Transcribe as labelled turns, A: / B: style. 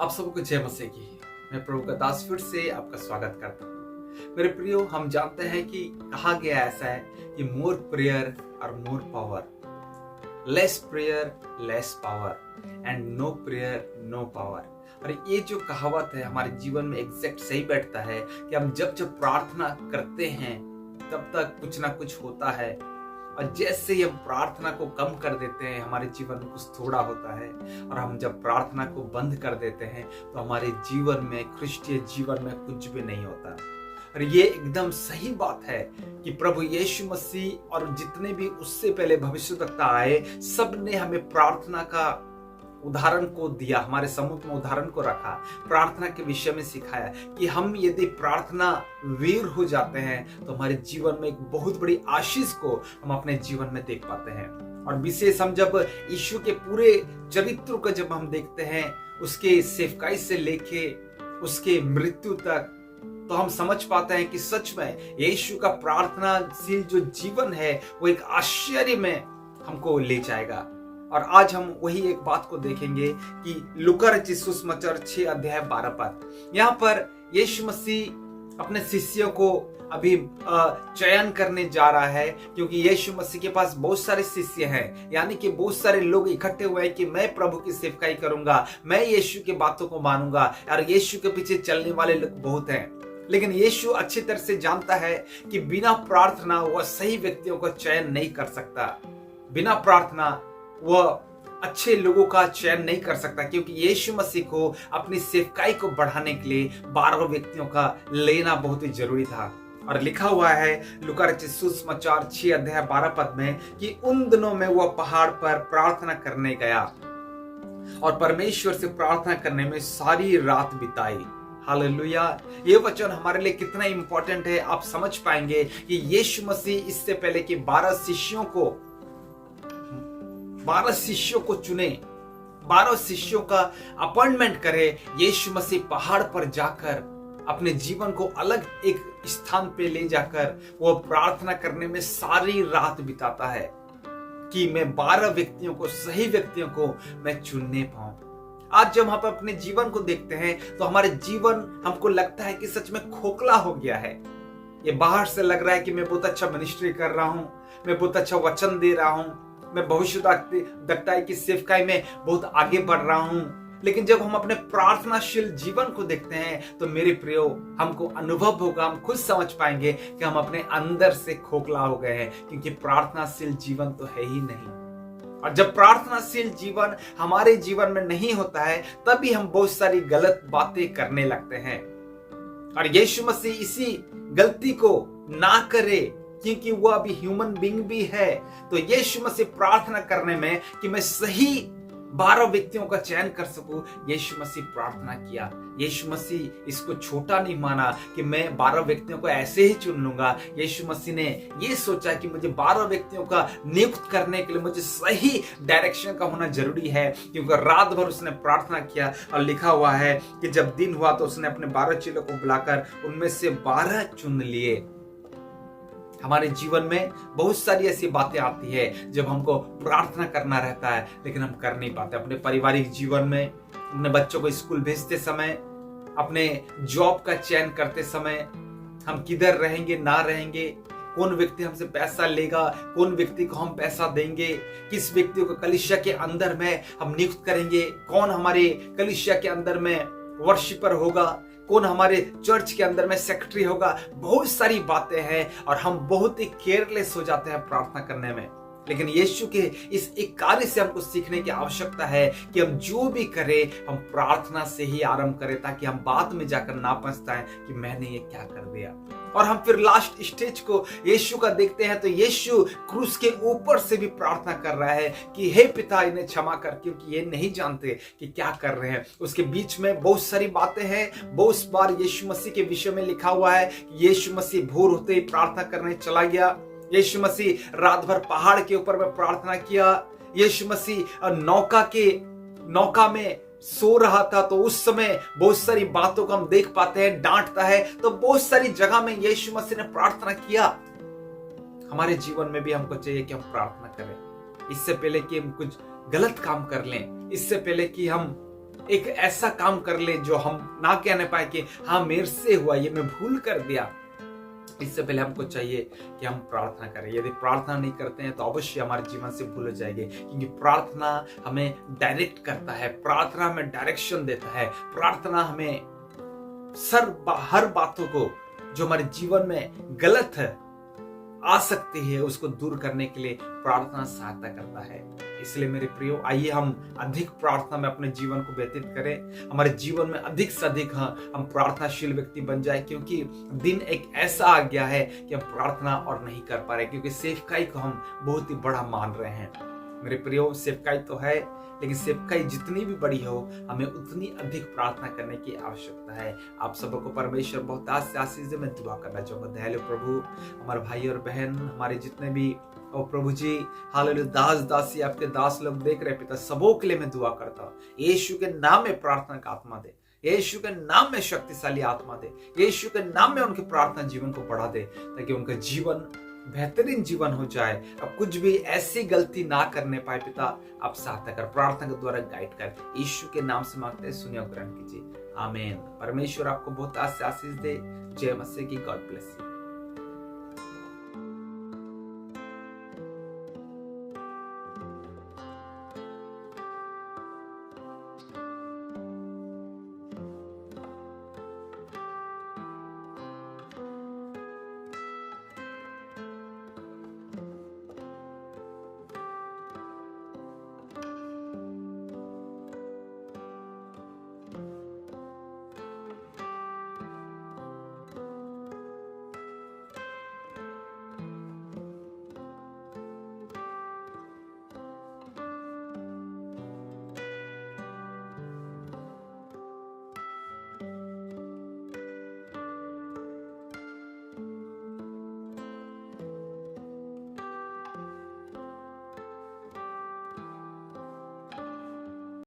A: आप सबको जय मसीह की। मैं प्रभु का दास फिर से आपका स्वागत करता हूँ। मेरे प्रियो, हम जानते हैं कि कहा गया ऐसा है कि मोर प्रेयर और more power, less prayer less power and no prayer no power. और ये जो कहावत है हमारे जीवन में एग्जैक्ट सही बैठता है कि हम जब जब प्रार्थना करते हैं तब तक कुछ ना कुछ होता है, और जैसे ही हम प्रार्थना को कम कर देते हैं हमारे जीवन में कुछ थोड़ा होता है, और हम जब प्रार्थना को बंद कर देते हैं तो हमारे जीवन में, क्रिस्टीय जीवन में कुछ भी नहीं होता। और ये एकदम सही बात है कि प्रभु यीशु मसीह और जितने भी उससे पहले भविष्यवक्ता आए, सब ने हमें प्रार्थना का उदाहरण को दिया, हमारे सम्मुख में उदाहरण को रखा, प्रार्थना के विषय में सिखाया कि हम यदि प्रार्थना वीर हो जाते हैं तो हमारे जीवन में एक बहुत बड़ी आशीष को हम अपने जीवन में देख पाते हैं। और विशेष हम जब यीशु के पूरे चरित्र को जब हम देखते हैं, उसके सेवकाई से लेके उसके मृत्यु तक, तो हम समझ पाते हैं कि सच में यीशु का प्रार्थनाशील जो जीवन है वो एक आश्चर्य में हमको ले जाएगा। और आज हम वही एक बात को देखेंगे कि लूका रचित सुसमाचार 6 अध्याय 12 पद। यहाँ पर यीशु मसीह अपने शिष्यों को अभी चयन करने जा रहा है, क्योंकि यीशु मसीह के पास बहुत सारे शिष्य हैं, यानी कि बहुत सारे लोग इकट्ठे हुए हैं कि मैं प्रभु की सेवकाई करूंगा, मैं यीशु की बातों को मानूंगा। और यीशु के पीछे चलने वाले लोग बहुत हैं, लेकिन यीशु अच्छी तरह से जानता है कि बिना प्रार्थना वह सही व्यक्तियों का चयन नहीं कर सकता। बिना प्रार्थना वह अच्छे लोगों का चयन नहीं कर सकता, क्योंकि यीशु मसीह को अपनी सेवकाई को बढ़ाने के लिए 12 व्यक्तियों का लेना बहुत ही जरूरी था। और लिखा हुआ है लूका रचित सुसमाचार 6 अध्याय 12 पद में कि उन दिनों में वह पहाड़ पर प्रार्थना करने गया और परमेश्वर से प्रार्थना करने में सारी रात बिताई। हालेलुया। ये वचन हमारे लिए कितना इंपॉर्टेंट है आप समझ पाएंगे कि यीशु मसीह इससे पहले कि 12 शिष्यों को चुने, 12 शिष्यों का अपॉइंटमेंट करे, यीशु मसीह पहाड़ पर जाकर अपने जीवन को अलग एक स्थान पे ले जाकर वो प्रार्थना करने में सारी रात बिताता है कि मैं 12 व्यक्तियों को, सही व्यक्तियों को मैं चुनने पाऊं। आज जब हम अपने जीवन को देखते हैं तो हमारे जीवन हमको लगता है कि सच में खोखला हो गया है। ये बाहर से लग रहा है कि मैं बहुत अच्छा मिनिस्ट्री कर रहा हूं, मैं बहुत अच्छा वचन दे रहा हूं, मैं भविष्यवक्ता की सेवकाई में बहुत आगे बढ़ रहा हूं, लेकिन जब हम अपने प्रार्थनाशील जीवन को देखते हैं तो मेरे प्रियो, हमको अनुभव होगा, हम खुद समझ पाएंगे कि हम अपने अंदर से खोखला हो गए हैं, क्योंकि प्रार्थनाशील जीवन तो है ही नहीं। और जब प्रार्थनाशील जीवन हमारे जीवन में नहीं होता है तभी हम बहुत सारी गलत बातें करने लगते हैं। और यीशु मसीह इसी गलती को ना करे, क्योंकि वो अभी ह्यूमन बीइंग भी है। तो यीशु मसीह प्रार्थना करने में कि मैं सही 12 व्यक्तियों का चयन कर सकूं, यीशु मसीह प्रार्थना किया। यीशु मसीह इसको छोटा नहीं माना कि मैं 12 व्यक्तियों को ऐसे ही चुन लूंगा। यीशु मसीह ने ये सोचा कि मुझे 12 व्यक्तियों का नियुक्त करने के लिए मुझे सही डायरेक्शन का होना जरूरी है, क्योंकि रात भर उसने प्रार्थना किया। और लिखा हुआ है कि जब दिन हुआ तो उसने अपने 12 चेलों को बुलाकर उनमें से 12 चुन लिए। हमारे जीवन में बहुत सारी ऐसी बातें आती है जब हमको प्रार्थना करना रहता है लेकिन हम कर नहीं पाते। अपने पारिवारिक जीवन में, अपने बच्चों को स्कूल भेजते समय, अपने जॉब का चयन करते समय, हम किधर रहेंगे ना रहेंगे, कौन व्यक्ति हमसे पैसा लेगा, कौन व्यक्ति को हम पैसा देंगे, किस व्यक्ति को कलीसिया के अंदर में हम नियुक्त करेंगे, कौन हमारे कलीसिया के अंदर में वर्शिपर होगा, कौन हमारे चर्च के अंदर में सेक्रेटरी होगा। बहुत सारी बातें हैं और हम बहुत ही केयरलेस हो जाते हैं प्रार्थना करने में। लेकिन यीशु के इस एक कार्य से हमको सीखने की आवश्यकता है कि हम जो भी करें हम प्रार्थना से ही आरंभ करें, ताकि हम बाद में जाकर ना पछताएं कि मैंने ये क्या कर दिया। और हम फिर लास्ट स्टेज को यीशु का देखते हैं तो यीशु क्रूस के ऊपर से भी प्रार्थना कर रहा है कि हे पिता, इन्हें क्षमा कर, क्योंकि ये नहीं जानते कि क्या कर रहे हैं। उसके बीच में बहुत सारी बातें हैं। बहुत बार यीशु मसीह के विषय में लिखा हुआ है कि यीशु मसीह भोर होते ही प्रार्थना करने चला गया। यीशु मसीह रात भर पहाड़ के ऊपर में प्रार्थना किया। यीशु मसीह नौका में सो रहा था, तो उस समय बहुत सारी बातों को हम देख पाते हैं, डांटता है। तो बहुत सारी जगह में यीशु मसीह ने प्रार्थना किया। हमारे जीवन में भी हमको चाहिए कि हम प्रार्थना करें, इससे पहले कि हम कुछ गलत काम कर लें, इससे पहले कि हम एक ऐसा काम कर ले जो हम ना कहने पाए कि हाँ मेरे से हुआ, ये मैं भूल कर दिया। इससे पहले हमको चाहिए कि हम प्रार्थना करें। यदि प्रार्थना नहीं करते हैं तो अवश्य हमारे जीवन से भूल हो जाएगी, क्योंकि प्रार्थना हमें डायरेक्ट करता है, प्रार्थना हमें डायरेक्शन देता है, प्रार्थना हमें हर बातों को जो हमारे जीवन में गलत है आ सकती है उसको दूर करने के लिए प्रार्थना सहायता करता है। इसलिए मेरे प्रियो, आइए हम अधिक प्रार्थना में अपने जीवन को व्यतीत करें, हमारे जीवन में अधिक से अधिक हम प्रार्थनाशील व्यक्ति बन जाए, क्योंकि दिन एक ऐसा आ गया है कि हम प्रार्थना और नहीं कर पा रहे, क्योंकि सेवकाई को हम बहुत ही बड़ा मान रहे हैं। मेरे प्रियो, सेवकाई तो है, लेकिन सेवकाई जितनी भी बड़ी हो हमें उतनी अधिक प्रार्थना करने की आवश्यकता है। आप सबको परमेश्वर बहुत आशीष दे। मैं दुआ करना चाहूंगा। दयालु प्रभु, हमारे भाई और बहन, हमारे जितने भी और प्रभु जी हालेलुया दास दासी आपके दास लोग देख रहे पिता, सबों के लिए मैं दुआ करता हूँ। यीशु के नाम में प्रार्थना का आत्मा दे, यीशु के नाम में शक्तिशाली आत्मा दे, यीशु के नाम में उनके प्रार्थना जीवन को बढ़ा दे, ताकि उनका जीवन बेहतरीन जीवन हो जाए। अब कुछ भी ऐसी गलती ना करने पाए पिता, आप सहायता कर, प्रार्थना के द्वारा गाइड कर, यीशु के नाम से मांगते हैं, सुनिए ग्रहण कीजिए। आमीन। परमेश्वर आपको बहुत आशीष दे। जय मसीह की। God bless you.